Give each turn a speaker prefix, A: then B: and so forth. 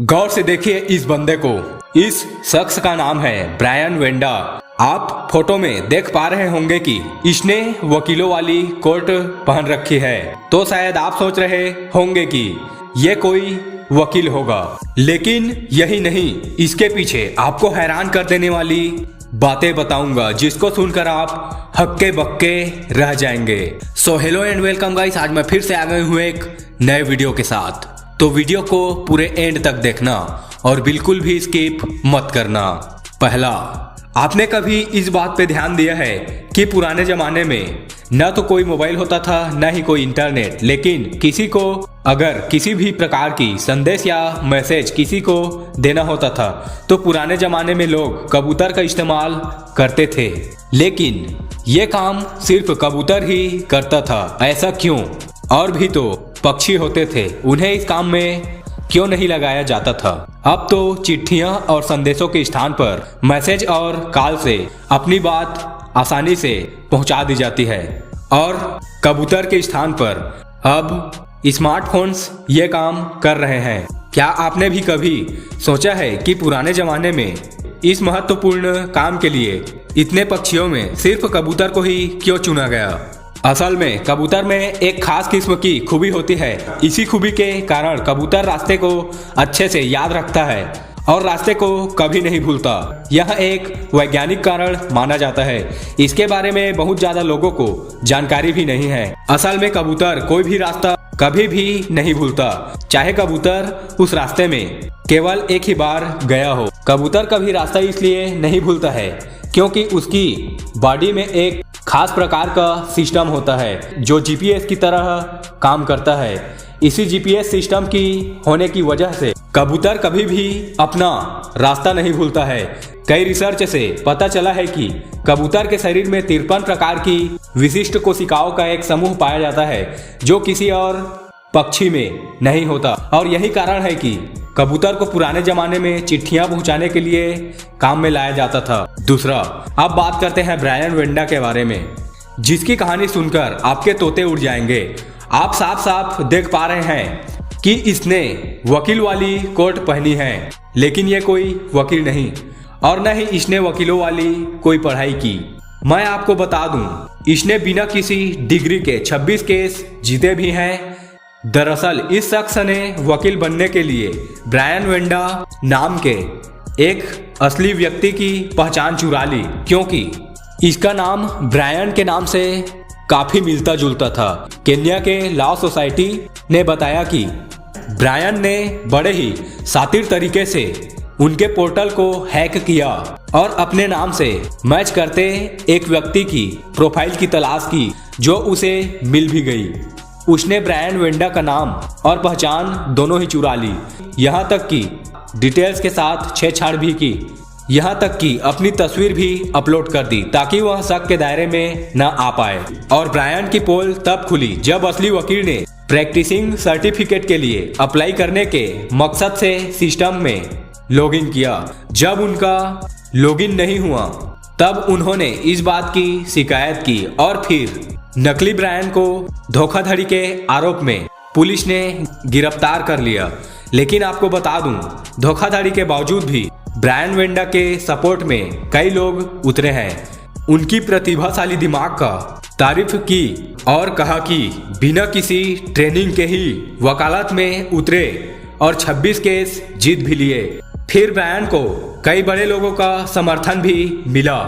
A: गौर से देखिए इस बंदे को। इस शख्स का नाम है ब्रायन वेंडा। आप फोटो में देख पा रहे होंगे कि इसने वकीलों वाली कोट पहन रखी है। तो शायद आप सोच रहे होंगे कि ये कोई वकील होगा, लेकिन यही नहीं, इसके पीछे आपको हैरान कर देने वाली बातें बताऊंगा जिसको सुनकर आप हक्के बक्के रह जाएंगे। So hello and welcome guys, आज मैं फिर से आ गई हूँ एक नए वीडियो के साथ। तो वीडियो को पूरे एंड तक देखना और बिल्कुल भी स्किप मत करना। पहला, आपने कभी इस बात पे ध्यान दिया है कि पुराने जमाने में न तो कोई मोबाइल होता था न ही कोई इंटरनेट, लेकिन किसी को अगर किसी भी प्रकार की संदेश या मैसेज किसी को देना होता था तो पुराने जमाने में लोग कबूतर का इस्तेमाल करते थे। लेकिन ये काम सिर्फ कबूतर ही करता था, ऐसा क्यों? और भी तो पक्षी होते थे, उन्हें इस काम में क्यों नहीं लगाया जाता था? अब तो चिट्ठियां और संदेशों के स्थान पर मैसेज और कॉल से अपनी बात आसानी से पहुंचा दी जाती है, और कबूतर के स्थान पर अब स्मार्टफोन्स ये काम कर रहे हैं। क्या आपने भी कभी सोचा है कि पुराने जमाने में इस महत्वपूर्ण काम के लिए इतने पक्षियों में सिर्फ कबूतर को ही क्यों चुना गया? असल में कबूतर में एक खास किस्म की खूबी होती है। इसी खूबी के कारण कबूतर रास्ते को अच्छे से याद रखता है और रास्ते को कभी नहीं भूलता। यह एक वैज्ञानिक कारण माना जाता है। इसके बारे में बहुत ज्यादा लोगों को जानकारी भी नहीं है। असल में कबूतर कोई भी रास्ता कभी भी नहीं भूलता, चाहे कबूतर उस रास्ते में केवल एक ही बार गया हो। कबूतर कभी रास्ता इसलिए नहीं भूलता है क्योंकि उसकी बॉडी में एक खास प्रकार का सिस्टम होता है जो जीपीएस की तरह काम करता है। इसी जीपीएस सिस्टम की होने की वजह से कबूतर कभी भी अपना रास्ता नहीं भूलता है। कई रिसर्च से पता चला है कि कबूतर के शरीर में 53 प्रकार की विशिष्ट कोशिकाओं का एक समूह पाया जाता है जो किसी और पक्षी में नहीं होता, और यही कारण है कि कबूतर को पुराने जमाने में चिट्ठियां पहुंचाने के लिए काम में लाया जाता था। दूसरा, अब बात करते हैं ब्रायन वेंडा के बारे में, जिसकी कहानी सुनकर आपके तोते उड़ जाएंगे। आप साफ साफ देख पा रहे हैं कि इसने वकील वाली कोट पहनी है, लेकिन ये कोई वकील नहीं और न ही इसने वकीलों वाली कोई पढ़ाई की। मैं आपको बता दूं, इसने बिना किसी डिग्री के 26 केस जीते भी हैं। दरअसल इस शख्स ने वकील बनने के लिए ब्रायन वेंडा नाम के एक असली व्यक्ति की पहचान चुरा ली, क्योंकि इसका नाम ब्रायन के नाम से काफी मिलता जुलता था। केन्या के लॉ सोसाइटी ने बताया कि ब्रायन ने बड़े ही शातिर तरीके से उनके पोर्टल को हैक किया और अपने नाम से मैच करते एक व्यक्ति की प्रोफाइल की तलाश की जो उसे मिल भी गई। उसने ब्रायन वेंडा का नाम और पहचान दोनों ही चुरा ली, यहाँ तक कि डिटेल्स के साथ छेड़छाड़ भी की, यहाँ तक कि अपनी तस्वीर भी अपलोड कर दी ताकि वह शक के दायरे में न आ पाए। और ब्रायन की पोल तब खुली जब असली वकील ने प्रैक्टिसिंग सर्टिफिकेट के लिए अप्लाई करने के मकसद से सिस्टम में लॉगिन किया। जब उनका लॉगिन नहीं हुआ तब उन्होंने इस बात की शिकायत की और फिर नकली ब्रायन को धोखाधड़ी के आरोप में पुलिस ने गिरफ्तार कर लिया। लेकिन आपको बता दूं, धोखाधड़ी के बावजूद भी ब्रायन वेंडा के सपोर्ट में कई लोग उतरे हैं। उनकी प्रतिभाशाली दिमाग का तारीफ की और कहा कि बिना किसी ट्रेनिंग के ही वकालत में उतरे और 26 केस जीत भी लिए। फिर ब्रायन को कई बड़े लोगों का समर्थन भी मिला